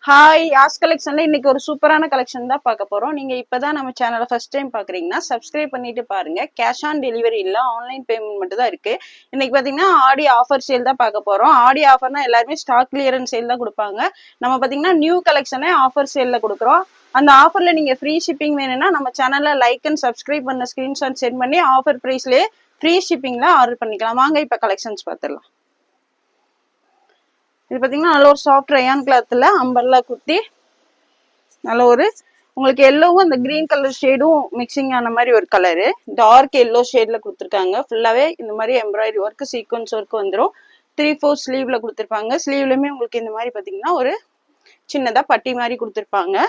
Hi as கலெக்ஷன்ல இன்னைக்கு ஒரு சூப்பரான கலெக்ஷன் தான் பார்க்க போறோம். நீங்க இப்பதான் நம்ம சேனலை ஃபர்ஸ்ட் டைம் பாக்குறீங்கன்னா சப்ஸ்கிரைப் பண்ணிட்டு பாருங்க. கேஷ் ஆன் டெலிவரி இல்ல, ஆன்லைன் பேமெண்ட் மட்டும் தான் இருக்கு. இன்னைக்கு பாத்தீங்கன்னா ஆடி ஆஃபர் சேல் தான் பார்க்க போறோம். ஆடி ஆஃபர்னா எல்லாருமே ஸ்டாக் கிளியரன்ஸ் சேல் தான் கொடுப்பாங்க. நம்ம பாத்தீங்கன்னா நியூ கலெக்ஷனே ஆஃபர் சேல்ல கொடுக்குறோம். அந்த ஆஃபர்ல நீங்க ஃப்ரீ ஷிப்பிங் வேணும்னா நம்ம சேனல்ல லைக் அண்ட் சப்ஸ்கிரைப் பண்ண ஸ்கிரீன்ஷாட் சென்ட் பண்ணி ஆஃபர் பிரைஸ்லயே ஃப்ரீ ஷிப்பிங்ல ஆர்டர் பண்ணிக்கலாம். வாங்க இப்ப கலெக்ஷன்ஸ் பார்த்துடலாம். இது பாத்தீங்கன்னா நல்ல ஒரு சாஃப்ட் ரயான் கிளாத்ல அம்பர்லா குர்த்தி, நல்ல ஒரு உங்களுக்கு எல்லோவும் அந்த கிரீன் கலர் ஷேடும் மிக்சிங் ஆன மாதிரி ஒரு கலரு, டார்க் எல்லோ ஷேட்ல கொடுத்துருக்காங்க. ஃபுல்லாவே இந்த மாதிரி எம்ப்ராய்டரி ஒர்க் சீக்வன்ஸ் ஒர்க் வந்துடும். 3/4 ஸ்லீவ்ல கொடுத்துருப்பாங்க. ஸ்லீவ்லயுமே உங்களுக்கு இந்த மாதிரி பாத்தீங்கன்னா ஒரு சின்னதா பட்டி மாதிரி கொடுத்துருப்பாங்க.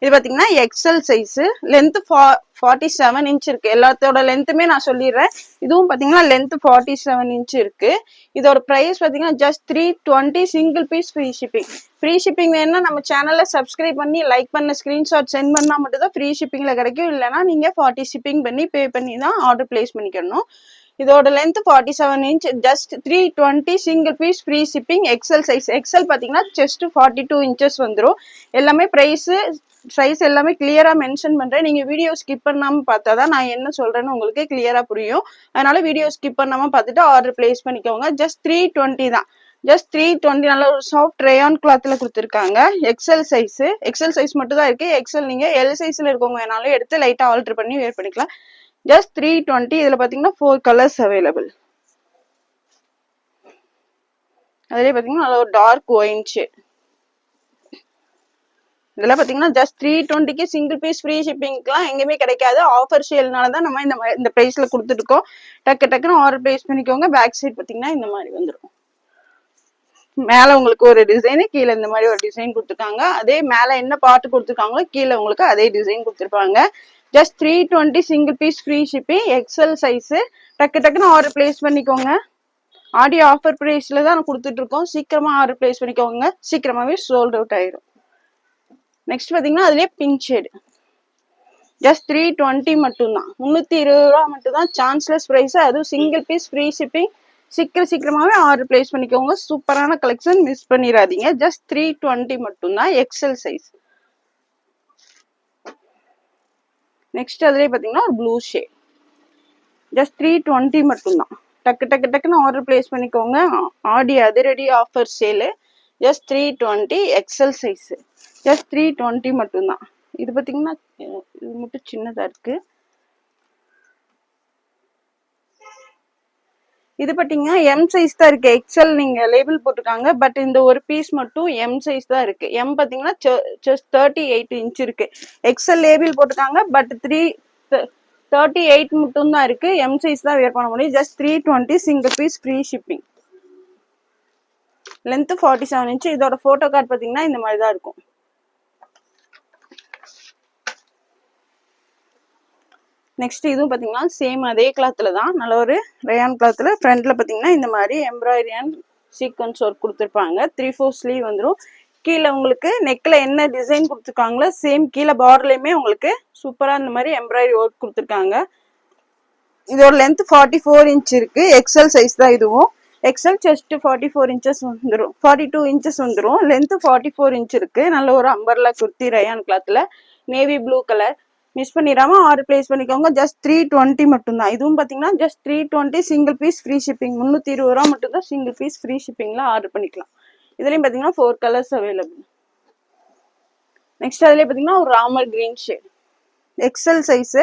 இது பாத்தீங்கன்னா எக்ஸல் சைஸ், லென்த் 47 இன்ச் இருக்கு. எல்லாத்தோட லென்த்துமே நான் சொல்லிடுறேன். இதுவும் பாத்தீங்கன்னா லென்த் 47 இன்ச் இருக்கு. இதோட பிரைஸ் பாத்தீங்கன்னா just 320, single piece free shipping. Free shipping வேணும்னா நம்ம சேனல்ல சப்ஸ்கிரைப் பண்ணி லைக் பண்ண ஸ்கிரீன்ஷாட் சென்ட் பண்ணா மட்டும் தான் ஃப்ரீ ஷிப்பிங்ல கிடைக்கும். இல்லைன்னா நீங்க 40 ஷிப்பிங் பண்ணி பே பண்ணி தான் ஆர்டர் பிளேஸ் பண்ணிக்கணும். இதோட length 47 inch, just 320, single piece free shipping. XL size, XL பாத்தீங்கன்னா செஸ்ட் 42 இன்ச்சஸ் வந்துடும். எல்லாமே பிரைஸ் சைஸ் எல்லாமே கிளியரா மென்ஷன் பண்றேன். நீங்க வீடியோ ஸ்கிப் பண்ணாம பார்த்தாதான் நான் என்ன சொல்றேன்னு உங்களுக்கு கிளியரா புரியும். அதனால வீடியோ ஸ்கிப் பண்ணாம பார்த்துட்டு ஆர்டர் பிளேஸ் பண்ணிக்கோங்க. ஜஸ்ட் 320 தான். ஜஸ்ட் 320. நல்ல ஒரு சாஃப்ட் ரேயான் கிளாத்ல கொடுத்துருக்காங்க. எக்ஸல் சைஸ், எக்ஸல் சைஸ் மட்டும் தான் இருக்கு. எக்ஸல் நீங்க எல் சைஸ்ல இருக்கவங்க வேணாலும் எடுத்து லைட்டா ஆல்டர் பண்ணி வேர் பண்ணிக்கலாம். ஜஸ்ட் 320. இதுல பாத்தீங்கன்னா 4 கலர்ஸ் அவைலபிள். அதுலயே பாத்தீங்கன்னா நல்ல ஒரு டார்க் ஒயின் ஷேட். இதெல்லாம் பாத்தீங்கன்னா ஜஸ்ட் 320க்கு சிங்கிள் பீஸ் ஃப்ரீ ஷிப்பிங்லாம் எங்கேயுமே கிடைக்காது. ஆஃபர் சேல்னால தான் நம்ம இந்த பிரைஸ்ல கொடுத்துட்டு இருக்கோம். டக்குன்னு ஆர்டர் பிளேஸ் பண்ணிக்கோங்க. பேக் சைட் பாத்தீங்கன்னா இந்த மாதிரி வந்துடும். மேல உங்களுக்கு ஒரு டிசைன், கீழே இந்த மாதிரி ஒரு டிசைன் கொடுத்துருக்காங்க. அதே மேல என்ன பாட்டு கொடுத்துருக்காங்களோ கீழே உங்களுக்கு அதே டிசைன் கொடுத்துருப்பாங்க. Just 320, single piece free shipping. XL size. டக்குன்னு ஆர்டர் பிளேஸ் பண்ணிக்கோங்க. ஆடியோ ஆஃபர் பிரைஸ்ல தான் கொடுத்துட்டு இருக்கோம். சீக்கிரமா ஆர்டர் பிளேஸ் பண்ணிக்கோங்க. சீக்கிரமாவே சோல்ட் அவுட் ஆயிடும். நெக்ஸ்ட் பாத்தீங்கன்னா அதுலயே பிங்க் ஷேடு, ஜஸ்ட் 320 மட்டும்தான். 320 ரூபா மட்டும் தான். Chanceless price. அதுவும் சிங்கிள் பீஸ் ஃப்ரீ ஷிப்பிங். சீக்கிரமாவே ஆர்டர் பிளேஸ் பண்ணிக்கோங்க. சூப்பரான கலெக்ஷன், மிஸ் பண்ணிடாதீங்க. ஜஸ்ட் 320 மட்டும்தான். XL size. நெக்ஸ்ட் அதுலயே பாத்தீங்கன்னா ஒரு ப்ளூ ஷேட், ஜஸ்ட் 320 மட்டும்தான். டக்குன்னு ஆர்டர் பிளேஸ் பண்ணிக்கோங்க. ஆடி அதிரடி offer sale. Just 320, XL size. Just 320 மட்டும்தான். இது பாத்தீங்கன்னா இது மட்டும் சின்னதா இருக்கு. இது பாத்தீங்கன்னா எம் சைஸ் தான் இருக்கு. எக்ஸல் நீங்க லேபிள் போட்டிருக்காங்க. பட் இந்த ஒரு பீஸ் மட்டும் எம் சைஸ் தான் இருக்கு. எம் பாத்தீங்கன்னா ஜஸ்ட் 38 இன்ச் இருக்கு. எக்ஸல் லேபிள் போட்டிருக்காங்க. பட் 38 மட்டும் தான் இருக்கு. எம் சைஸ் தான் வேர் பண்ண முடியும். Just 320, single piece free shipping. Length 47 inch. இதோட போட்டோ கார்டு பாத்தீங்கன்னா இந்த மாதிரி தான் இருக்கும். நெக்ஸ்ட் இதுவும் பாத்தீங்கன்னா சேம் அதே கிளாத்ல தான். நல்ல ஒரு ரயான் கிளாத்ல ஃப்ரண்ட்ல பாத்தீங்கன்னா இந்த மாதிரி எம்ப்ராய்டரி அண்ட் சீக்வன்ஸ் ஒர்க் கொடுத்துருப்பாங்க. 3/4 ஸ்லீவ் வந்துடும். கீழே உங்களுக்கு நெக்ல என்ன டிசைன் கொடுத்துருக்காங்களோ சேம் கீழே பார்டர்லயுமே உங்களுக்கு சூப்பரா இந்த மாதிரி எம்ப்ராய்டரி ஒர்க் கொடுத்துருக்காங்க. இதோட லென்த் 44 இன்ச் இருக்கு. எக்ஸல் சைஸ் தான் இதுவும். எக்ஸல் செஸ்ட் 44 இன்ச்சஸ் வந்துடும். 42 இன்ச்சஸ் வந்துடும். லென்த் 44 இன்ச் இருக்கு. நல்ல ஒரு அம்பர்லா குர்த்தி ரயான் கிளாத்ல நேவி ப்ளூ கலர். மிஸ் பண்ணிடாம ஆர்டர் பிளேஸ் பண்ணிக்கோங்க. ஜஸ்ட் 320 மட்டும்தான். இதுவும் பாத்தீங்கன்னா just 320, single piece free shipping. 320 ரூபா மட்டும் தான். சிங்கிள் பீஸ் ஃப்ரீ ஷிப்பிங்ல ஆர்டர் பண்ணிக்கலாம். இதுலயும் பாத்தீங்கன்னா 4 கலர்ஸ் அவைலபிள். நெக்ஸ்ட் அதுலயே பாத்தீங்கன்னா ஒரு Ramar green shade, XL size.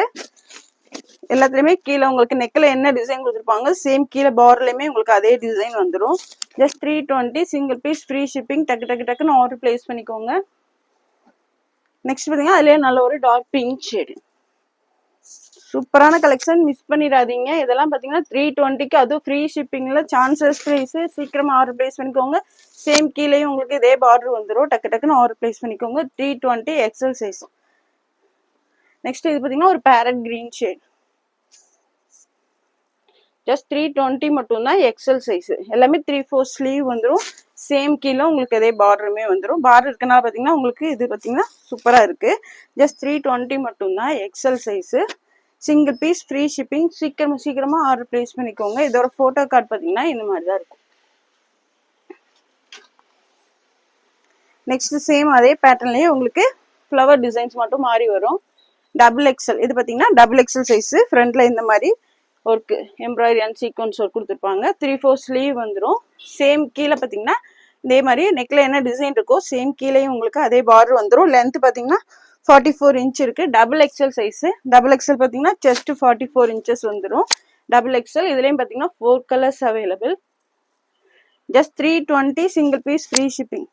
எல்லாத்துலயுமே கீழே உங்களுக்கு நெக்ல என்ன டிசைன் கொடுத்துருப்பாங்க சேம் கீழே பார்டர்லயுமே உங்களுக்கு அதே டிசைன் வந்துடும். Just 320, single piece free shipping. டக்குன்னு ஆர்டர் பிளேஸ் பண்ணிக்கோங்க. நெக்ஸ்ட் பாத்தீங்கன்னா அதுலயே நல்ல ஒரு டார்க் பிங்க் ஷேடு. சூப்பரான கலெக்ஷன், மிஸ் பண்ணிடாதீங்க. இதெல்லாம் பாத்தீங்கன்னா 320க்கு, அதுவும் ஃப்ரீ ஷிப்பிங்ல சான்சஸ் பிரைஸ். சீக்கிரமா ஆர்டர் பிளேஸ் பண்ணிக்கோங்க. சேம் கீழேயும் உங்களுக்கு இதே பார்டர் வந்துடும். டக்குன்னு ஆர்டர் பிளேஸ் பண்ணிக்கோங்க. 320, எக்ஸல் சைஸ். நெக்ஸ்ட் இது பாத்தீங்கன்னா ஒரு பேரட் கிரீன் ஷேட், ஜஸ்ட் 320 மட்டும்தான். XL size. எல்லாமே 3/4 ஸ்லீவ் வந்துடும். சேம் கீழே உங்களுக்கு இதே பார்டருமே வந்துடும். பார்டர் இருக்கனால பாத்தீங்கன்னா உங்களுக்கு இது பாத்தீங்கன்னா சூப்பரா இருக்கு. ஜஸ்ட் 320 மட்டும்தான். XL size. Single piece free shipping. சீக்கிரமா ஆர்டர் பிளேஸ் பண்ணிக்கோங்க. இதோட போட்டோ கார்டு பாத்தீங்கன்னா இந்த மாதிரி தான் இருக்கும். நெக்ஸ்ட் சேம் அதே பேட்டர்ன்லயே உங்களுக்கு ஃப்ளவர் டிசைன்ஸ் மட்டும் மாறி வரும். டபுள் எக்ஸல் இது பார்த்தீங்கன்னா டபுள் எக்ஸல் சைஸ். ஃப்ரண்ட்ல இந்த மாதிரி work embroidery and sequence work கொடுத்துருப்பாங்க. 3/4 ஸ்லீவ் வந்துடும். சேம் கீழே பார்த்தீங்கன்னா இதே மாதிரி நெக்ல என்ன டிசைன் இருக்கோ சேம் கீழேயும் உங்களுக்கு அதே பார்டர் வந்துடும். லென்த் பார்த்தீங்கன்னா 44 இன்ச் இருக்கு. Double XL size. Double XL பார்த்தீங்கன்னா செஸ்ட் 44 இன்ச்சஸ் வந்துடும். டபுள் எக்ஸல் இதுலேயும் பார்த்தீங்கன்னா 4 colours available. Just 320 single piece free shipping.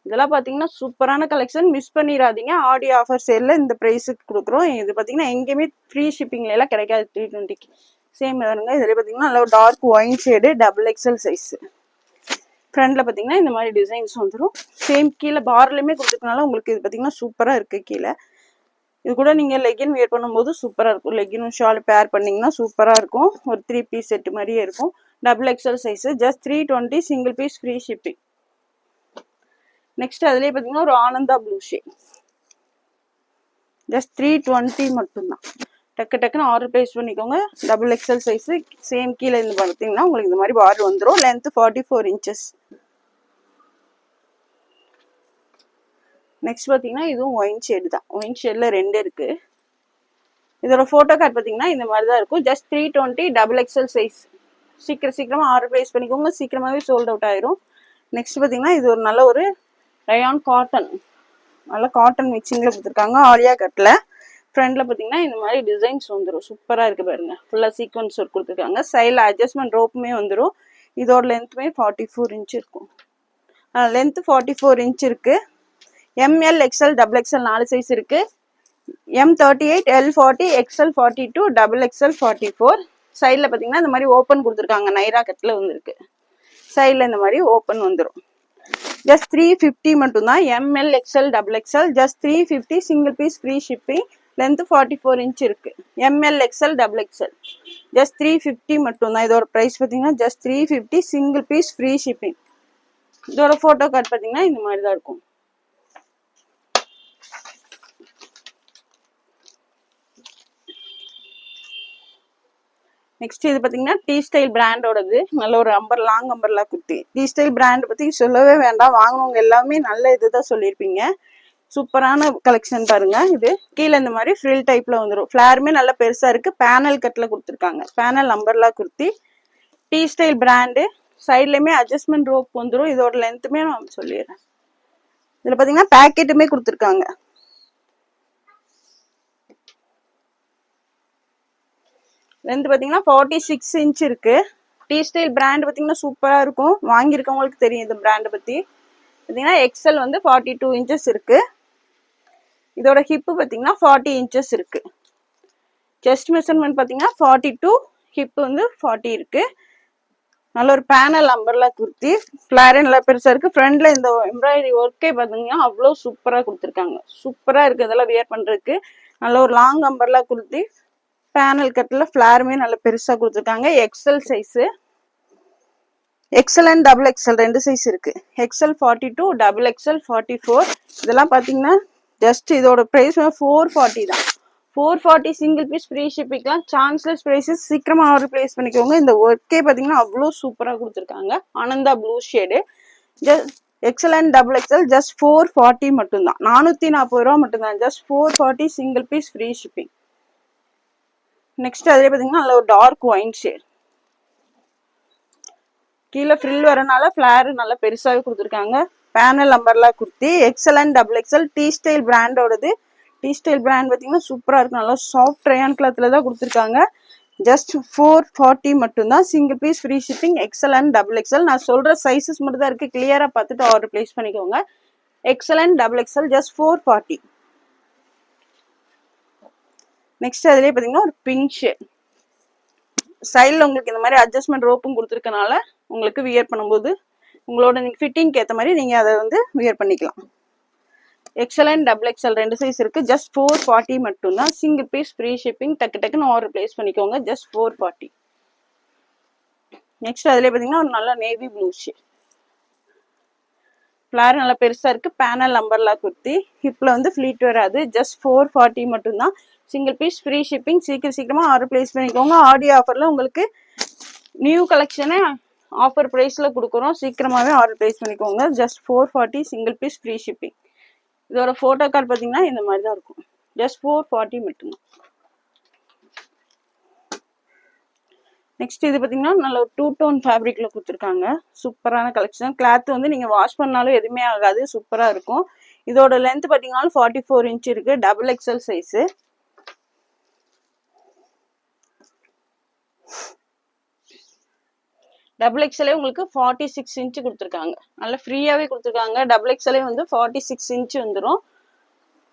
இதெல்லாம் பார்த்தீங்கன்னா சூப்பரான கலெக்ஷன், மிஸ் பண்ணிடாதீங்க. ஆடியோ ஆஃபர் சேலில் இந்த ப்ரைஸுக்கு கொடுக்குறோம். இது பார்த்தீங்கன்னா எங்கேயுமே ஃப்ரீ ஷிப்பிங்ல எல்லாம் கிடைக்காது 320க்கு. சேம் வருங்க. இதில் பார்த்தீங்கன்னா நல்ல dark wine shade double XL size. ஃப்ரண்ட்ல பார்த்தீங்கன்னா இந்த மாதிரி டிசைன்ஸ் வந்துடும். சேம் கீழே பார்லையுமே கொடுத்துருக்கனால உங்களுக்கு இது பார்த்தீங்கன்னா சூப்பராக இருக்குது. கீழே இது கூட நீங்கள் லெகின் வியர் பண்ணும்போது சூப்பராக இருக்கும். லெகினும் ஷால் பேர் பண்ணிங்கன்னா சூப்பராக இருக்கும். ஒரு 3 பீஸ் செட் மாதிரியே இருக்கும். Double XL size. Just 320 single piece free shipping. Next அதுலேயே பார்த்தீங்கன்னா ஒரு ஆனந்தா ப்ளூ ஷேட். ஜஸ்ட் 320 மட்டும்தான். டக்குன்னு ஆர்டர் பிளேஸ் பண்ணிக்கோங்க. Double XL size. சேம் கீழே இருந்து பார்த்தீங்கன்னா உங்களுக்கு இந்த மாதிரி பார்டர் வந்துடும். Length 44 inches. நெக்ஸ்ட் பார்த்தீங்கன்னா இதுவும் ஒயின் ஷேடு தான். ஒயின் ஷேடில் 2 இருக்கு. இதோட ஃபோட்டோ கார்டு பார்த்தீங்கன்னா இந்த மாதிரி தான் இருக்கும். Just 320 double XL size. சீக்கிரமாக ஆர்டர் பிளேஸ் பண்ணிக்கோங்க. சீக்கிரமாகவே சோல்ட் அவுட் ஆயிரும். நெக்ஸ்ட் பார்த்தீங்கன்னா இது ஒரு நல்ல ஒரு ரயான் காட்டன். நல்ல காட்டன் மிக்சிங்கில் கொடுத்துருக்காங்க. ஆலியா கட்டில். ஃப்ரண்ட்ல பார்த்தீங்கன்னா இந்த மாதிரி டிசைன்ஸ் வந்துடும். சூப்பராக இருக்குது பாருங்க. ஃபுல்லாக சீக்வன்ஸ் ஒர்க் கொடுத்துருக்காங்க. சைடில் அட்ஜஸ்ட்மெண்ட் ரோப்புமே வந்துடும். இதோட லென்த்துமே 44 இன்ச் இருக்கும். லென்த்து 44 இன்ச் இருக்கு. ML XL double XL 4 size இருக்கு. M38 L40 XL 42 double XL 44. சைடில் பார்த்தீங்கன்னா இந்த மாதிரி ஓப்பன் கொடுத்துருக்காங்க. நைரா கட்டில் வந்துருக்கு. சைடில் இந்த மாதிரி ஓப்பன் வந்துடும். ஜஸ்ட் 350 மட்டும்தான். ML XL double XL just 350 single piece free shipping. Length 44 inch இருக்கு. ML XL double XL just 350 மட்டும்தான். இதோட ப்ரைஸ் பார்த்தீங்கன்னா just 350 single piece free shipping. இதோட ஃபோட்டோ கார்டு பார்த்தீங்கன்னா இந்த மாதிரி தான் இருக்கும். நெக்ஸ்ட் இது பார்த்தீங்கன்னா டீ ஸ்டைல் பிராண்டோடது. நல்ல ஒரு long umbrella kurti. T style brand பற்றி சொல்லவே வேண்டாம். வாங்கினவங்க எல்லாமே நல்ல இதுதான் சொல்லியிருப்பீங்க. சூப்பரான கலெக்ஷன் பாருங்க. இது கீழே இந்த மாதிரி ஃப்ரில் டைப்ல வந்துடும். ஃபிளாருமே நல்லா பெருசா இருக்கு. பேனல் கட்ல கொடுத்துருக்காங்க. Panel umbrella kurti. T style brand. சைட்லயுமே அட்ஜஸ்ட்மெண்ட் ரோப் வந்துடும். இதோட லென்த்துமே நான் சொல்லிடுறேன். இதுல பாத்தீங்கன்னா பேக்கெட்டுமே கொடுத்துருக்காங்க. லென்த் பார்த்தீங்கன்னா 46 இன்ச் இருக்கு. டீ ஸ்டைல் பிராண்ட் பார்த்தீங்கன்னா சூப்பராக இருக்கும். வாங்கியிருக்கவங்களுக்கு தெரியும் இந்த பிராண்டை பற்றி. பார்த்தீங்கன்னா எக்ஸல் வந்து 42 இன்ச்சஸ் இருக்கு. இதோட ஹிப்பு பார்த்தீங்கன்னா 40 இன்ச்சஸ் இருக்கு. செஸ்ட் மெஷர்மெண்ட் பார்த்தீங்கன்னா 42, ஹிப்பு வந்து 40 இருக்கு. நல்ல ஒரு பேனல் அம்பர்லா குர்த்தி. ஃபிளாரே நல்லா பெருசாக இருக்கு. ஃப்ரண்ட்ல இந்த எம்ப்ராய்டரி ஒர்க்கே பார்த்தீங்கன்னா அவ்வளோ சூப்பராக கொடுத்துருக்காங்க. சூப்பராக இருக்கு இதெல்லாம் வியர் பண்ணுறதுக்கு. நல்ல ஒரு லாங் அம்பர்லா குர்த்தி. பேனல் கட்டில் ஃபிளாருமே நல்ல பெருசாக கொடுத்துருக்காங்க. XL size. XL and double XL 2 size இருக்கு. XL 42, double XL 44. இதெல்லாம் பார்த்தீங்கன்னா ஜஸ்ட் இதோட ப்ரைஸ் 440 தான். 440 சிங்கிள் பீஸ் ஃப்ரீ ஷிப்பிங்லாம் சான்ஸ்லெஸ் ப்ரைஸஸ். சீக்கிரமாக ஆர்டர் பிளேஸ் பண்ணிக்கோங்க. இந்த ஒர்க்கே பார்த்தீங்கன்னா அவ்வளோ சூப்பராக கொடுத்துருக்காங்க. ஆனந்தா blue shade. Just XL and double XL just 440 மட்டும்தான். 440 ரூபா மட்டும்தான். Just 440 single piece free shipping. Next அதே பார்த்தீங்கன்னா நல்ல ஒரு டார்க் ஒயின் ஷேட். கீழே ஃப்ரில் வரனால ஃபிளார் நல்லா பெருசாகவே கொடுத்துருக்காங்க. Panel umbrella kurti. XL and double XL T style பிராண்டோடது. டீ ஸ்டைல் பிராண்ட் பார்த்தீங்கன்னா சூப்பராக இருக்கும். நல்லா சாஃப்ட் ரயான் கிளாத்தில் தான் கொடுத்துருக்காங்க. ஜஸ்ட் 440 மட்டும்தான். Single piece free shipping. XL and double XL. நான் சொல்கிற சைஸஸ் மட்டும் தான் இருக்குது. கிளியராக பார்த்துட்டு ஆர்டர் பிளேஸ் பண்ணிக்கோங்க. XL and double XL just 440. Next அதுலேயே பார்த்தீங்கன்னா ஒரு பிங்க் ஷேட். சைடில் உங்களுக்கு இந்த மாதிரி அட்ஜஸ்ட்மெண்ட் ரோப்பும் கொடுத்துருக்கனால உங்களுக்கு வியர் பண்ணும்போது உங்களோட நீங்கள் ஃபிட்டிங்க்கு ஏற்ற மாதிரி நீங்கள் அதை வந்து வியர் பண்ணிக்கலாம். XL and double XL 2 size இருக்குது. ஜஸ்ட் 440 மட்டும்தான். Single piece free shipping. டக்குன்னு ஆர்டர் பிளேஸ் பண்ணிக்கோங்க. ஜஸ்ட் 440. நெக்ஸ்ட் அதுலேயே பார்த்தீங்கன்னா ஒரு நல்ல நேவி ப்ளூ ஷேட். ஃபிளார் நல்லா பெருசாக இருக்குது. Panel umbrella kurti. ஹிப்பில் வந்து ஃப்ளீட் வராது. ஜஸ்ட் 440 மட்டும்தான். Single piece free shipping. சீக்கிரமாக ஆர்டர் பிளேஸ் பண்ணிக்கோங்க. ஆடியோ ஆஃபரில் உங்களுக்கு நியூ கலெக்ஷனே ஆஃபர் ப்ரைஸ்ல கொடுக்குறோம். சீக்கிரமாவே ஆர்டர் ப்ளேஸ் பண்ணிக்கோங்க. Just 440 single piece free shipping. இதோட ஃபோட்டோ கார்டு பார்த்தீங்கன்னா இந்த மாதிரி தான் இருக்கும். ஜஸ்ட் 440 மட்டும்தான். நெக்ஸ்ட் இது பார்த்தீங்கன்னா நல்ல ஒரு 2 டோன் ஃபேப்ரிக்ல கொடுத்துருக்காங்க. சூப்பரான கலெக்ஷன். கிளாத் வந்து நீங்கள் வாஷ் பண்ணாலும் எதுவுமே ஆகாது. சூப்பராக இருக்கும். இதோட லென்த் பார்த்தீங்கன்னா 44 இன்ச் இருக்கு. Double XL size. டபுள் எக்ஸ்எல்லே உங்களுக்கு 46 இன்ச் கொடுத்துருக்காங்க. நல்லா ஃப்ரீயாகவே கொடுத்துருக்காங்க. டபுள் எக்ஸ்எல்லே வந்து 46 இன்ச் வந்துடும்.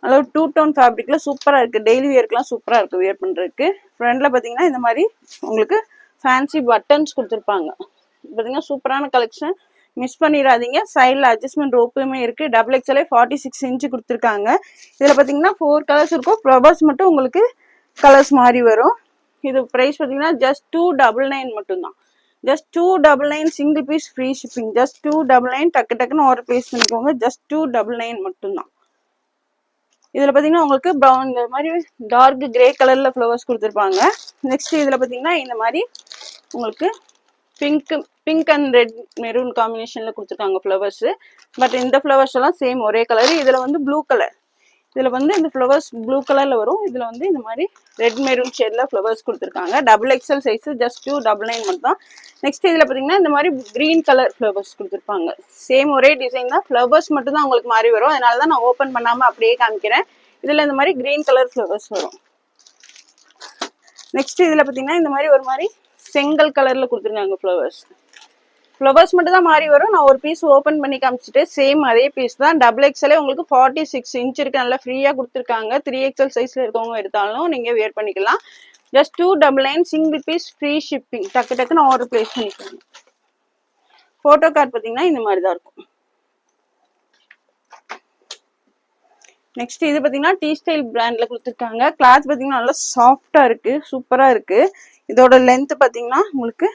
நல்ல ஒரு 2 டோன் ஃபேப்ரிக்ல சூப்பராக இருக்குது. டெய்லி வியர்க்கெலாம் சூப்பராக இருக்குது வியர் பண்ணுறதுக்கு. ஃப்ரண்டில் பார்த்தீங்கன்னா இந்த மாதிரி உங்களுக்கு ஃபேன்சி பட்டன்ஸ் கொடுத்துருப்பாங்க. பார்த்தீங்கன்னா சூப்பரான கலெக்ஷன். மிஸ் பண்ணிடாதீங்க. சைடில் அட்ஜஸ்ட்மெண்ட் ரோப்புமே இருக்குது. டபுள் எக்ஸ்எல்லே 46 இன்ச் கொடுத்துருக்காங்க. இதில் பார்த்தீங்கன்னா 4 கலர்ஸ் இருக்கும். ஃப்ளவர்ஸ் மட்டும் உங்களுக்கு கலர்ஸ் மாறி வரும். இது ப்ரைஸ் பார்த்தீங்கன்னா ஜஸ்ட் 299 மட்டும்தான். Just 299 single piece free shipping. Just 299 டக்குன்னு ஆர்டர் ப்ளேஸ் பண்ணிக்கோங்க. ஜஸ்ட் 299 மட்டும்தான். இதில் பார்த்தீங்கன்னா உங்களுக்கு ப்ரௌன் இந்த மாதிரி டார்க் கிரே கலரில் ஃப்ளவர்ஸ் கொடுத்துருப்பாங்க. நெக்ஸ்ட் இதில் பார்த்தீங்கன்னா இந்த மாதிரி உங்களுக்கு பிங்க் அண்ட் ரெட் மெரூன் காம்பினேஷனில் கொடுத்துருக்காங்க ஃப்ளவர்ஸு. பட் இந்த ஃப்ளவர்ஸ் எல்லாம் சேம் ஒரே கலரு. இதில் வந்து ப்ளூ கலர். இதில் வந்து இந்த ஃப்ளவர்ஸ் ப்ளூ கலரில் வரும். இதில் வந்து இந்த மாதிரி ரெட் மெரூன் ஷேடில் ஃப்ளவர்ஸ் கொடுத்துருக்காங்க. Double XL size. ஜஸ்ட் 299 மட்டும் தான். நெக்ஸ்ட் இதில் பார்த்தீங்கன்னா இந்த மாதிரி க்ரீன் கலர் ஃப்ளவர்ஸ் கொடுத்துருப்பாங்க. சேம் ஒரே டிசைன் தான். ஃப்ளவர்ஸ் மட்டும் தான் உங்களுக்கு மாறி வரும். அதனால தான் நான் ஓப்பன் பண்ணாமல் அப்படியே காமிக்கிறேன். இதில் இந்த மாதிரி க்ரீன் கலர் ஃப்ளவர்ஸ் வரும். நெக்ஸ்ட் இதில் பார்த்தீங்கன்னா இந்த மாதிரி ஒரு மாதிரி செங்கல் கலரில் கொடுத்துருக்காங்க ஃப்ளவர்ஸ். ஃப்ளவர்ஸ் மட்டும் தான் மாறி வரும். நான் ஒரு பீஸ் ஓப்பன் பண்ணி காமிச்சிட்டு சேம் அதே பீஸ் தான். டபுள் எக்ஸ்எல்லே உங்களுக்கு 46 இன்ச் இருக்கு. நல்லா ஃப்ரீயாக கொடுத்துருக்காங்க. 3 எக்ஸ்எல் சைஸில் இருக்கவங்க எடுத்தாலும் நீங்கள் வியர் பண்ணிக்கலாம். Just 299 single piece free shipping. டக்குன்னு ஆர்டர் ப்ளேஸ் பண்ணிக்கலாம். ஃபோட்டோ கார்டு பார்த்தீங்கன்னா இந்த மாதிரி தான் இருக்கும். நெக்ஸ்ட் இது பார்த்தீங்கன்னா டீ ஸ்டைல் பிராண்டில் கொடுத்துருக்காங்க. கிளாத் பார்த்தீங்கன்னா நல்லா சாஃப்டாக இருக்குது. சூப்பராக இருக்குது. இதோட லென்த் பார்த்தீங்கன்னா உங்களுக்கு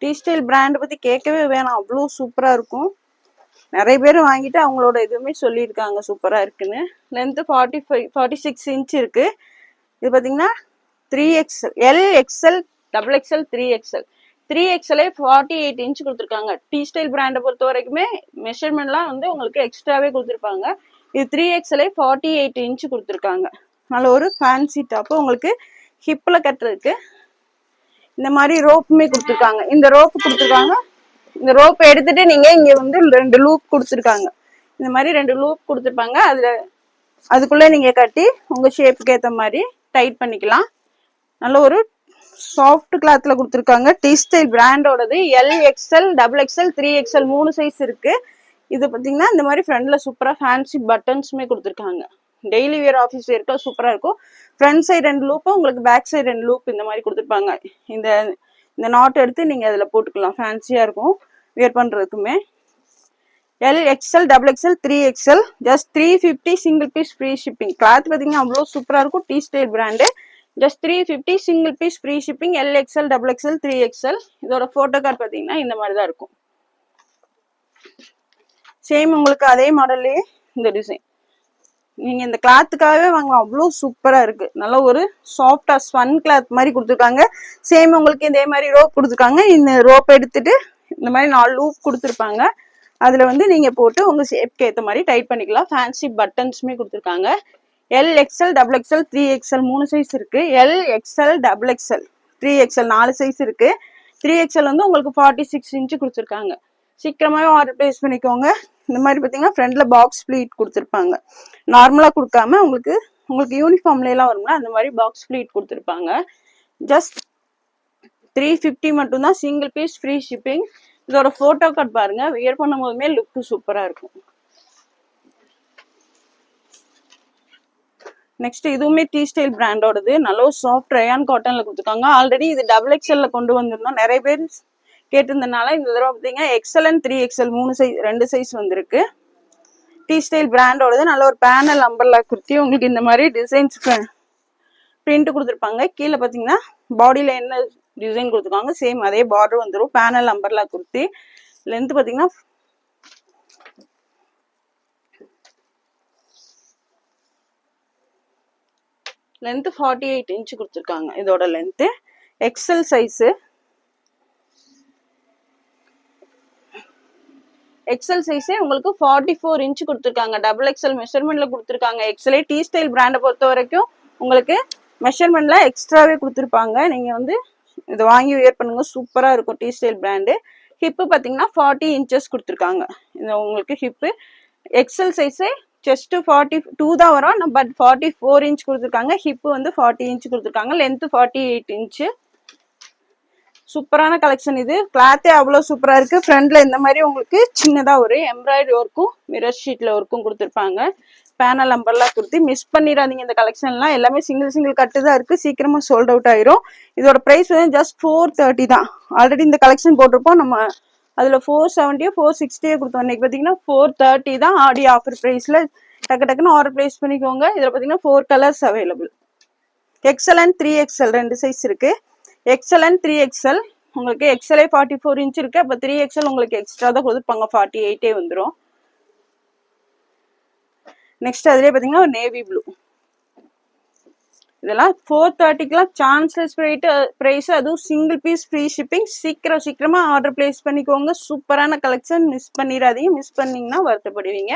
டீ ஸ்டைல் பிராண்ட் பற்றி கேட்கவே வேணாம். அவ்வளோ சூப்பராக இருக்கும். நிறைய பேர் வாங்கிட்டு அவங்களோட இதுவுமே சொல்லியிருக்காங்க சூப்பராக இருக்குன்னு. லென்த்து 46 இன்ச் இருக்குது. இது பார்த்தீங்கன்னா 3XL L XL double XL 3XL 3XLே 48 inch கொடுத்துருக்காங்க. டீ ஸ்டைல் பிராண்டை பொறுத்த வரைக்குமே மெஷர்மெண்ட்லாம் வந்து உங்களுக்கு எக்ஸ்ட்ராவே கொடுத்துருப்பாங்க. இது 3XLே 48 இன்ச் கொடுத்துருக்காங்க. நல்ல ஒரு ஃபேன்சி டாப்பு. உங்களுக்கு ஹிப்பில் கட்டுறதுக்கு இந்த மாதிரி ரோப்புமே கொடுத்துருக்காங்க. இந்த ரோப்பு கொடுத்துருக்காங்க. இந்த ரோப் எடுத்துட்டு நீங்க இங்க வந்து 2 லூப் கொடுத்துருக்காங்க. இந்த மாதிரி 2 லூப் கொடுத்துருப்பாங்க. அதுக்குள்ள நீங்க கட்டி உங்க ஷேப்புக்கு ஏற்ற மாதிரி டைட் பண்ணிக்கலாம். நல்ல ஒரு சாஃப்ட் கிளாத்ல கொடுத்துருக்காங்க. டீ ஸ்டைல் பிராண்டோடது. L XL double XL 3XL 3 size இருக்கு. இது பார்த்தீங்கன்னா இந்த மாதிரி ஃப்ரண்ட்ல சூப்பரா ஃபேன்சி பட்டன்ஸுமே கொடுத்துருக்காங்க. டெய்லி வியர் ஆஃபீஸ் வியர்க்கெல்லாம் சூப்பராக இருக்கும். ஃப்ரண்ட் சைடு 2 லூப்பும் உங்களுக்கு பேக் சைடு 2 லூப் இந்த மாதிரி கொடுத்துருப்பாங்க. இந்த நாட் எடுத்து நீங்கள் அதில் போட்டுக்கலாம். ஃபேன்சியாக இருக்கும் வியர் பண்ணுறதுக்குமே. L XL double XL 3XL just 350 single piece free shipping. Cloth பார்த்தீங்கன்னா அவ்வளோ சூப்பராக இருக்கும். T style brand. Just 350 single piece free shipping. L XL double XL 3XL. இதோட ஃபோட்டோ கார்டு பார்த்தீங்கன்னா இந்த மாதிரி தான் இருக்கும். சேம் உங்களுக்கு அதே மாடல்லையே இந்த டிசைன். நீங்கள் இந்த கிளாத்துக்காகவே வாங்கலாம். அவ்வளோ சூப்பராக இருக்குது. நல்ல ஒரு சாஃப்டாக ஸ்வன் கிளாத் மாதிரி கொடுத்துருக்காங்க. சேம் உங்களுக்கு இதே மாதிரி ரோப் கொடுத்துருக்காங்க. இந்த ரோப் எடுத்துட்டு இந்த மாதிரி 4 லூப் கொடுத்துருப்பாங்க. அதில் வந்து நீங்கள் போட்டு உங்கள் ஷேப்க்கு ஏற்ற மாதிரி டைட் பண்ணிக்கலாம். ஃபேன்சி பட்டன்ஸுமே கொடுத்துருக்காங்க. L XL double XL 3XL 3 size இருக்குது. L XL double XL 3XL 4 size இருக்குது. 3XL வந்து உங்களுக்கு 46 இன்ச்சு கொடுத்துருக்காங்க. சீக்கிரமாகவே ஆர்டர் ப்ளேஸ் பண்ணிக்கோங்க. இந்த மாதிரி பார்த்தீங்கன்னா ஃப்ரண்ட்ல பாக்ஸ் ப்ளீட் கொடுத்துருப்பாங்க. நார்மலாக கொடுக்காம உங்களுக்கு யூனிஃபார்ம்லாம் வரும்ல அந்த மாதிரி பாக்ஸ் ப்ளீட் கொடுத்துருப்பாங்க. ஜஸ்ட் 350 மட்டும்தான் சிங்கிள் பீஸ் ஃப்ரீ ஷிப்பிங். இதோட ஃபோட்டோ கார்டு பாருங்க. வியர் பண்ணும் போதுமே லுக்கு சூப்பராக இருக்கும். நெக்ஸ்ட் இதுவுமே டீ ஸ்டைல் பிராண்டோடது. நல்ல சாஃப்ட் ரயான் காட்டன்ல கொடுத்துருக்காங்க. ஆல்ரெடி இது டபுள் எக்ஸ்எல்ல கொண்டு வந்திருந்தோம். நிறைய பேர் கேட்டிருந்தனால இந்த தடவை பார்த்தீங்கன்னா XL and 3XL 3 size 2 size வந்திருக்கு. டீ ஸ்டைல் பிராண்டோடது. நல்ல ஒரு பேனல் அம்பர்லா குர்த்தி. உங்களுக்கு இந்த மாதிரி டிசைன்ஸ் பிரிண்ட் கொடுத்துருப்பாங்க. கீழே பார்த்தீங்கன்னா பாடியில் என்ன டிசைன் கொடுத்துருக்காங்க சேம் அதே பார்டர் வந்துடும். Panel umbrella kurti. லென்த் பார்த்தீங்கன்னா லென்த் 48 இன்ச் கொடுத்துருக்காங்க. இதோட லென்த்து எக்ஸல் சைஸு. எக்ஸல் சைஸே உங்களுக்கு 44 இன்ச் கொடுத்துருக்காங்க. டபுள் எக்ஸல் மெஷர்மெண்ட்ல கொடுத்துருக்காங்க. எக்ஸலே டி ஸ்டைல் பிராண்டை பொறுத்த வரைக்கும் உங்களுக்கு மெஷர்மெண்ட்ல எக்ஸ்ட்ராவே கொடுத்துருப்பாங்க. நீங்க வந்து இதை வாங்கி வியர் பண்ணுங்க, சூப்பரா இருக்கும் டி ஸ்டைல் பிராண்டு. ஹிப்பு பார்த்தீங்கன்னா 40 இன்ச்சஸ் கொடுத்துருக்காங்க. இந்த உங்களுக்கு ஹிப்பு எக்ஸல் சைஸே செஸ்ட் 42 தான் வரும், பட் 44 இன்ச் கொடுத்துருக்காங்க. ஹிப்பு வந்து 40 இன்ச் கொடுத்துருக்காங்க. Length 48 inch. சூப்பரான கலெக்ஷன் இது. கிளாத்தே அவ்வளோ சூப்பரா இருக்கு. ஃப்ரண்ட்ல இந்த மாதிரி உங்களுக்கு சின்னதா ஒரு எம்ப்ராய்டரி ஒர்க்கும் மிரர் ஷீட்ல ஒர்க்கும் கொடுத்துருப்பாங்க. பேனல் நம்பர்லாம் கொடுத்து மிஸ் பண்ணிடாதீங்க. இந்த கலெக்ஷன்லாம் எல்லாமே சிங்கிள் கட்டு தான் இருக்கு. சீக்கிரமா சோல்ட் அவுட் ஆயிரும். இதோட பிரைஸ் வந்து ஜஸ்ட் 430 தான். ஆல்ரெடி இந்த கலெக்ஷன் போட்டிருப்போம் நம்ம, அதுல 470 460 கொடுத்தோம். இன்னைக்கு பாத்தீங்கன்னா 430 தான் ஆடி ஆஃபர் பிரைஸ்ல. டக்குன்னு ஆர்டர் பிளேஸ் பண்ணிக்கோங்க. இதுல பாத்தீங்கன்னா 4 colours available. XL and 3XL 2 size இருக்கு. எக்ஸல் அண்ட் 3XL உங்களுக்கு எக்ஸலே 44 இன்ச் இருக்கு. அப்ப 3XL உங்களுக்கு எக்ஸ்ட்ரா தான் கொடுத்துருப்பாங்க, 48 வந்துடும். நெக்ஸ்ட் அதுலேயே பார்த்தீங்கன்னா ஒரு நேவி ப்ளூ. இதெல்லாம் 430க்குலாம் சான்ஸ்லெஸ் ப்ரைஸ். அதுவும் சிங்கிள் பீஸ் ஃப்ரீ ஷிப்பிங். சீக்கிரமா ஆர்டர் பிளேஸ் பண்ணிக்கோங்க. சூப்பரான கலெக்ஷன், மிஸ் பண்ணிடாதீங்க. மிஸ் பண்ணீங்கன்னா வருத்தப்படுவீங்க.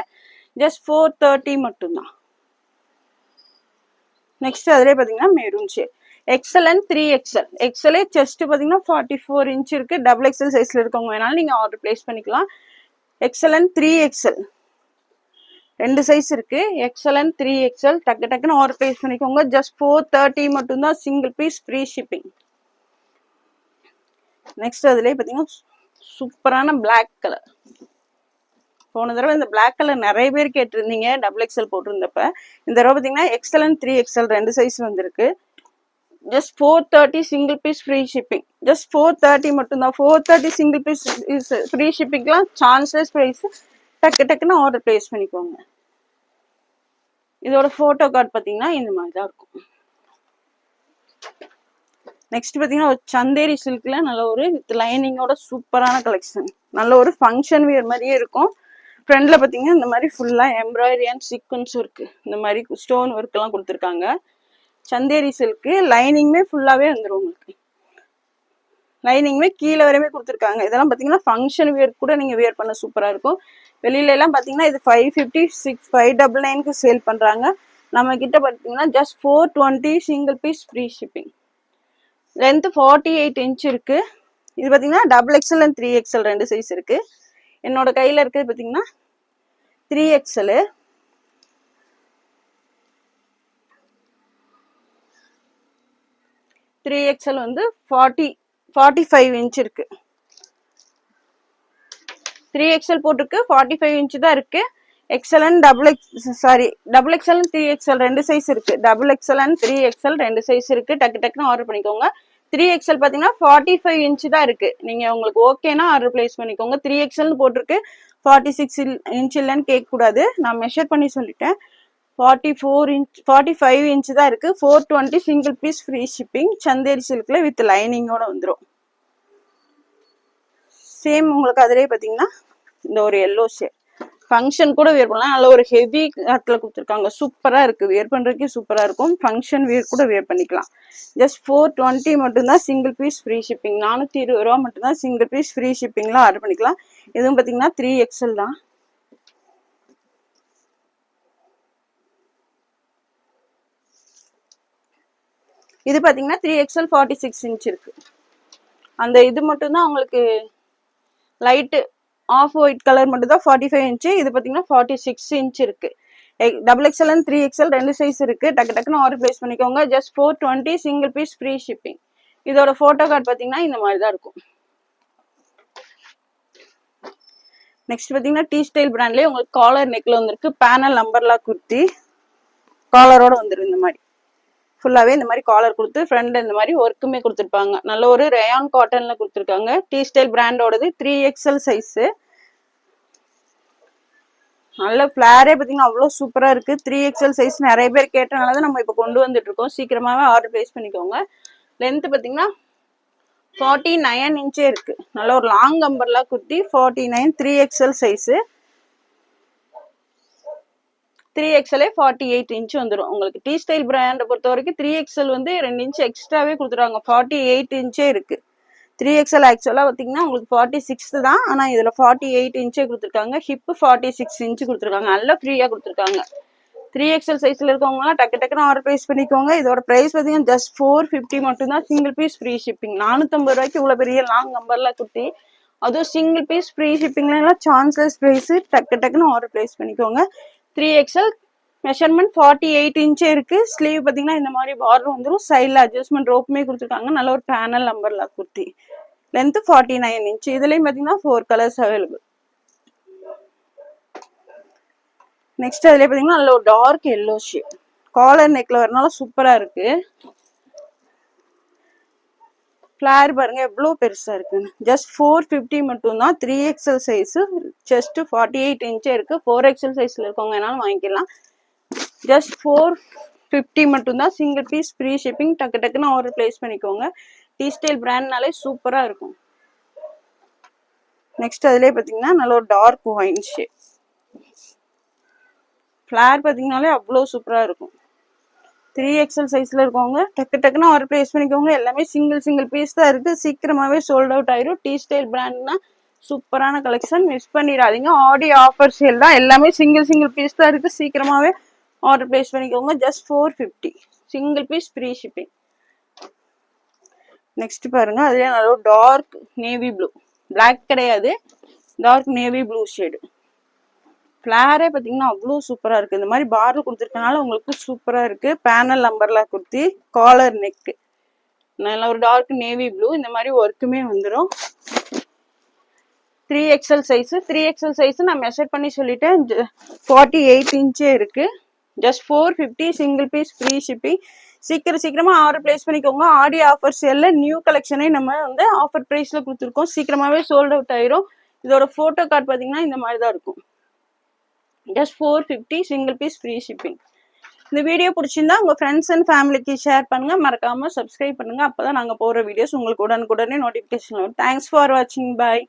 ஜஸ்ட் 430 மட்டும்தான். நெக்ஸ்ட் அதுலேயே பார்த்தீங்கன்னா maroon shade. XL and 3XL. எக்ஸலே செஸ்ட் பார்த்தீங்கன்னா 44 இன்ச் இருக்கு. டபுள் எக்ஸல் சைஸ்ல இருக்கவங்க வேணாலும் நீங்க ஆர்டர் பிளேஸ் பண்ணிக்கலாம். எக்ஸல் அண்ட் 3XL 2 சைஸ் இருக்கு. எக்ஸல் அண்ட் 3XL டக்குன்னு ஆர்டர் பிளேஸ் பண்ணிக்கோங்க. ஜஸ்ட் 430 மட்டும்தான். Single piece free shipping. Next அதுலேயே பார்த்தீங்கன்னா சூப்பரான பிளாக் கலர். போன தடவை இந்த பிளாக் கலர் நிறைய பேர் கேட்டிருந்தீங்க டபுள் எக்ஸல் போட்டிருந்தப்ப. இந்த தடவை பார்த்தீங்கன்னா எக்ஸல் அண்ட் 3XL 2 சைஸ் வந்திருக்கு. Just 430 single piece free shipping. Just 430 மட்டும்தான். 430 சிங்கிள் பீஸ் ஃப்ரீ ஷிப்பிங்லாம் சான்ஸ்லெஸ் ப்ரைஸ். டக்குன்னு ஆர்டர் பிளேஸ் பண்ணிக்கோங்க. இதோட போட்டோ கார்டு பார்த்தீங்கன்னா இந்த மாதிரி தான் இருக்கும். நெக்ஸ்ட் பார்த்தீங்கன்னா ஒரு சந்தேரி சில்க்ல நல்ல ஒரு வித் லைனிங்கோட சூப்பரான கலெக்ஷன். நல்ல ஒரு ஃபங்க்ஷன் வியர் மாதிரியே இருக்கும். ஃப்ரண்ட்ல பார்த்தீங்கன்னா இந்த மாதிரி ஃபுல்லா எம்ப்ராய்டரி அண்ட் சீக்வன்ஸ் ஒர்க், இந்த மாதிரி ஸ்டோன் ஒர்க் எல்லாம் கொடுத்துருக்காங்க. சந்தேரி சில்க்கு லைனிங்குமே ஃபுல்லாவே வந்துடும் உங்களுக்கு. லைனிங்குமே கீழே வரையுமே கொடுத்துருக்காங்க. இதெல்லாம் பார்த்தீங்கன்னா ஃபங்க்ஷன் வியர் கூட நீங்க வியர் பண்ண சூப்பரா இருக்கும். வெளியில எல்லாம் பார்த்தீங்கன்னா இது 550 599க்கு சேல் பண்றாங்க. நம்ம கிட்ட பார்த்தீங்கன்னா just 420 single piece free shipping. Length 48 inch இருக்கு. இது பார்த்தீங்கன்னா double XL and 3XL 2 size இருக்கு. என்னோட கையில இருக்கிறது பார்த்தீங்கன்னா 3XL. வந்து 45 இன்ச் இருக்கு. 3XL போட்டிருக்கு. 45 இன்ச் தான் இருக்கு. XL and double XL and 3XL 2 size இருக்கு. Double XL and 3XL 2 size இருக்கு. டக்குன்னு ஆர்டர் பண்ணிக்கோங்க. 3XL பார்த்தீங்கன்னா 45 இன்ச் தான் இருக்கு. நீங்க உங்களுக்கு ஓகேனா ஆர்டர் பிளேஸ் பண்ணிக்கோங்க. 3XL போட்டிருக்கு. 46 இன்ச் இல்லைன்னு கேட்க கூடாது. நான் மெஷர் பண்ணி சொல்லிட்டேன். 45 இன்ச் தான் இருக்கு. 420 single piece free shipping. Chanderi சில்க்ல வித் லைனிங்கோட வந்துடும். சேம் உங்களுக்கு அதிலே பார்த்தீங்கன்னா இந்த ஒரு எல்லோ ஷேட் ஃபங்க்ஷன் கூட வியர் பண்ணலாம். நல்ல ஒரு ஹெவி கட்டில் கொடுத்துருக்காங்க. சூப்பரா இருக்கு. வியர் பண்றதுக்கே சூப்பரா இருக்கும். ஃபங்க்ஷன் வியர் கூட வியர் பண்ணிக்கலாம். ஜஸ்ட் 420 மட்டும்தான் சிங்கிள் பீஸ் ஃப்ரீ ஷிப்பிங். 420 ரூபா மட்டும்தான் சிங்கிள் பீஸ் ஃப்ரீ ஷிப்பிங்ல ஆர்டர் பண்ணிக்கலாம். இதுவும் பார்த்தீங்கன்னா 3XL தான். இது பார்த்தீங்கன்னா 3XL 46 இன்ச் இருக்கு. அந்த இது மட்டும்தான் உங்களுக்கு லைட்டு ஆஃப் ஒயிட் கலர் மட்டும் தான் 45 இன்ச்சு. இது பார்த்தீங்கன்னா 46 இன்ச் இருக்கு. Double XL and 3XL 2 size இருக்கு. டக்குன்னு ஆர்டர் பிளேஸ் பண்ணிக்கோங்க. Just 420 single piece free shipping. இதோட போட்டோ கார்டு பார்த்தீங்கன்னா இந்த மாதிரி தான் இருக்கும். நெக்ஸ்ட் பார்த்தீங்கன்னா டி ஸ்டைல் பிராண்ட்லேயே உங்களுக்கு காலர் நெக்ல வந்திருக்கு. பேனல் நம்பர்லாம் குர்த்தி காலரோட வந்துடும். இந்த மாதிரி ஃபுல்லாவே இந்த மாதிரி காலர் கொடுத்து ஃப்ரண்ட் இந்த மாதிரி ஒர்க்குமே கொடுத்துருப்பாங்க. நல்ல ஒரு ரேயான் காட்டன்ல கொடுத்துருக்காங்க. டி ஸ்டைல் பிராண்டோடது. 3XL size. நல்ல ஃபிளாரே பார்த்தீங்கன்னா அவ்வளோ சூப்பரா இருக்கு. 3XL சைஸ் நிறைய பேர் கேட்டனாலதான் நம்ம இப்போ கொண்டு வந்துட்டு இருக்கோம். சீக்கிரமாவே ஆர்டர் பிளேஸ் பண்ணிக்கோங்க. லென்த் பார்த்தீங்கன்னா 49 இன்ச்சே இருக்கு. நல்ல ஒரு லாங் அம்பர்லாம் kurti 49. 3XL size. 3XL 48 inch வந்துடும் உங்களுக்கு. டி ஸ்டைல் பிராண்டை பொறுத்த வரைக்கும் 3XL வந்து 2 இன்ச் எக்ஸ்ட்ராவே கொடுத்துருவாங்க. 48 இன்ச்சே இருக்கு. 3XL ஆக்சுவலாக பார்த்தீங்கன்னா உங்களுக்கு 46 தான், ஆனால் இதில் 48 இன்ச்சே கொடுத்துருக்காங்க. ஹிப்பு 46 இன்ச்சு கொடுத்துருக்காங்க, நல்லா ஃப்ரீயாக கொடுத்துருக்காங்க. 3XL சைஸில் இருக்கவங்கலாம் டக்கு டக்குன்னு ஆர்டர் ப்ரைஸ் பண்ணிக்கோங்க. இதோட ப்ரைஸ் பார்த்தீங்கன்னா ஜஸ்ட் 450 மட்டும்தான், சிங்கிள் பீஸ் ஃப்ரீ ஷிப்பிங். 450 ரூபாய்க்கு இவ்வளோ பெரிய லாங் நம்பர்லாம் குட்டி, அதுவும் சிங்கிள் பீஸ் ஃப்ரீ ஷிப்பிங்லாம் சான்ஸ்லெஸ் ப்ரைஸு. டக்கு டக்குன்னு ஆர்டர் ப்ரைஸ் பண்ணிக்கோங்க. 3XL மெஷர்மெண்ட் 48 இன்ச்சே இருக்கு. ஸ்லீவ் பார்த்தீங்கன்னா இந்த மாதிரி பார்டர் வந்துடும், சைடில் அட்ஜஸ்ட்மெண்ட் ரோப்புமே கொடுத்துருக்காங்க. நல்ல ஒரு பேனல் நம்பர்ல குர்த்தி. Length 49 inch. இதுலயும் பார்த்தீங்கன்னா 4 கலர்ஸ் அவைலபிள். நெக்ஸ்ட் அதுலேயே பார்த்தீங்கன்னா நல்ல ஒரு டார்க் எல்லோ ஷேட், காலர் நெக்ல வரனால சூப்பரா இருக்கு. ஃபிளேர் பாருங்க எவ்வளோ பெருசா இருக்குன்னு. ஜஸ்ட் 450 மட்டும்தான். 3XL சைஸ், செஸ்ட் 48 இன்ச்சே இருக்கு. 4XL சைஸ்ல இருக்கவங்க என்னாலும் வாங்கிக்கலாம். ஜஸ்ட் 450 மட்டும்தான், சிங்கிள் பீஸ் ஃப்ரீ ஷிப்பிங். டக்கு டக்குன்னு ஆர்டர் பிளேஸ் பண்ணிக்கோங்க. டீஸ்டைல் பிராண்ட்னாலே சூப்பரா இருக்கும். நெக்ஸ்ட் அதுலேயே பார்த்தீங்கன்னா நல்ல ஒரு டார்க் ஒயின் ஷேட். ஃபிளேர் பார்த்தீங்கன்னாலே அவ்வளோ சூப்பரா இருக்கும். 3XL சைஸ்ல இருக்கவங்க டக்கு டக்குன்னு ஆர்டர் பிளேஸ் பண்ணிக்கோங்க. எல்லாமே சிங்கிள் பீஸ் தான் இருக்கு, சீக்கிரமாவே சோல்ட் அவுட் ஆயிரும். டீஸ்டைல் பிராண்ட்னா சூப்பரான கலெக்ஷன், மிஸ் பண்ணிடாதீங்க. ஆடி ஆஃபர் சேல் தான், எல்லாமே சிங்கிள் பீஸ் தான் இருக்கு, சீக்கிரமாவே ஆர்டர் பிளேஸ் பண்ணிக்கோங்க. Just 450, single piece free shipping. Next பாருங்க அதுலேயே நல்ல டார்க் நேவி ப்ளூ, பிளாக் கிடையாது, டார்க் நேவி ப்ளூ ஷேடு. ஃபிளேரே பார்த்தீங்கன்னா அவ்வளோ சூப்பராக இருக்குது. இந்த மாதிரி பார்டர் கொடுத்துருக்கனால உங்களுக்கு சூப்பராக இருக்குது. பேனல் நம்பர்லாம் கொடுத்து காலர் நெக்கு, நல்ல ஒரு டார்க் நேவி ப்ளூ. இந்த மாதிரி ஒர்க்குமே வந்துடும். 3XL size. 3XL சைஸு நான் மெஷர் பண்ணி சொல்லிட்டேன், 48 இன்ச்சே இருக்குது. Just 450, single piece free shipping. சீக்கிரமா ஆர்டர் பிளேஸ் பண்ணிக்கோங்க. ஆடி ஆஃபர் சேல்ல நியூ கலெக்ஷனே நம்ம வந்து ஆஃபர் ப்ரைஸ்ல கொடுத்துருக்கோம், சீக்கிரமாவே சோல்ட் அவுட் ஆயிரும். இதோட ஃபோட்டோ கார்டு பார்த்தீங்கன்னா இந்த மாதிரி தான் இருக்கும். Just 450, single piece free shipping. இந்த வீடியோ பிடிச்சிருந்தா உங்க ஃப்ரெண்ட்ஸ் அண்ட் ஃபேமிலிக்கு ஷேர் பண்ணுங்க. மறக்காம சப்ஸ்கிரைப் பண்ணுங்க, அப்பதான் நாங்க போற வீடியோஸ் உங்களுக்கு உடனுக்குடனே நோட்டிபிகேஷன் வரும். தேங்க்ஸ் ஃபார் வாட்சிங். பாய்.